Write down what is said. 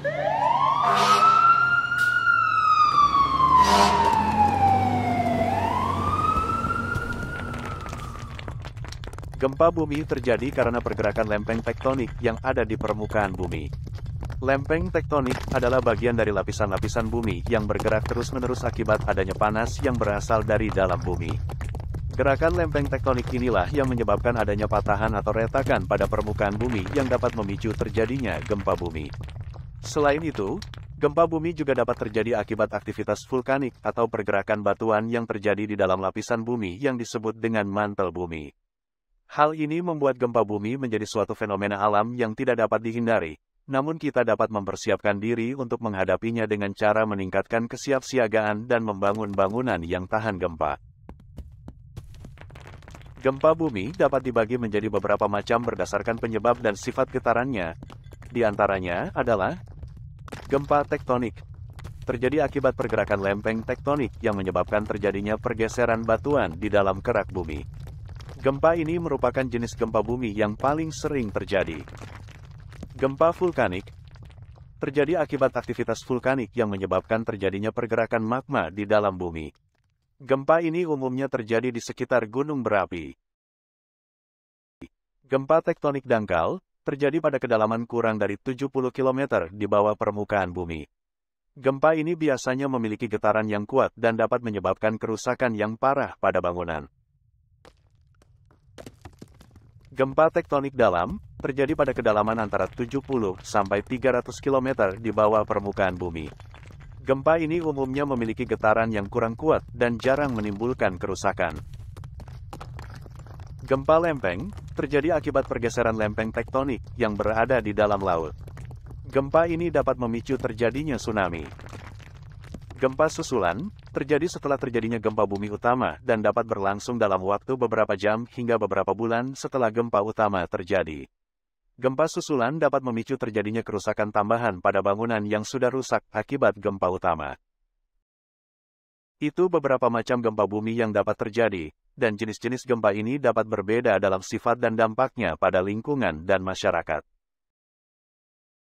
Gempa bumi terjadi karena pergerakan lempeng tektonik yang ada di permukaan bumi. Lempeng tektonik adalah bagian dari lapisan-lapisan bumi yang bergerak terus-menerus akibat adanya panas yang berasal dari dalam bumi. Gerakan lempeng tektonik inilah yang menyebabkan adanya patahan atau retakan pada permukaan bumi yang dapat memicu terjadinya gempa bumi. Selain itu, gempa bumi juga dapat terjadi akibat aktivitas vulkanik atau pergerakan batuan yang terjadi di dalam lapisan bumi yang disebut dengan mantel bumi. Hal ini membuat gempa bumi menjadi suatu fenomena alam yang tidak dapat dihindari, namun kita dapat mempersiapkan diri untuk menghadapinya dengan cara meningkatkan kesiapsiagaan dan membangun bangunan yang tahan gempa. Gempa bumi dapat dibagi menjadi beberapa macam berdasarkan penyebab dan sifat getarannya. Di antaranya adalah gempa tektonik. Terjadi akibat pergerakan lempeng tektonik yang menyebabkan terjadinya pergeseran batuan di dalam kerak bumi. Gempa ini merupakan jenis gempa bumi yang paling sering terjadi. Gempa vulkanik terjadi akibat aktivitas vulkanik yang menyebabkan terjadinya pergerakan magma di dalam bumi. Gempa ini umumnya terjadi di sekitar gunung berapi. Gempa tektonik dangkal terjadi pada kedalaman kurang dari 70 km di bawah permukaan bumi. Gempa ini biasanya memiliki getaran yang kuat dan dapat menyebabkan kerusakan yang parah pada bangunan. Gempa tektonik dalam terjadi pada kedalaman antara 70 sampai 300 km di bawah permukaan bumi. Gempa ini umumnya memiliki getaran yang kurang kuat dan jarang menimbulkan kerusakan. Gempa lempeng terjadi akibat pergeseran lempeng tektonik yang berada di dalam laut. Gempa ini dapat memicu terjadinya tsunami. Gempa susulan terjadi setelah terjadinya gempa bumi utama dan dapat berlangsung dalam waktu beberapa jam hingga beberapa bulan setelah gempa utama terjadi. Gempa susulan dapat memicu terjadinya kerusakan tambahan pada bangunan yang sudah rusak akibat gempa utama. Itu beberapa macam gempa bumi yang dapat terjadi, dan jenis-jenis gempa ini dapat berbeda dalam sifat dan dampaknya pada lingkungan dan masyarakat.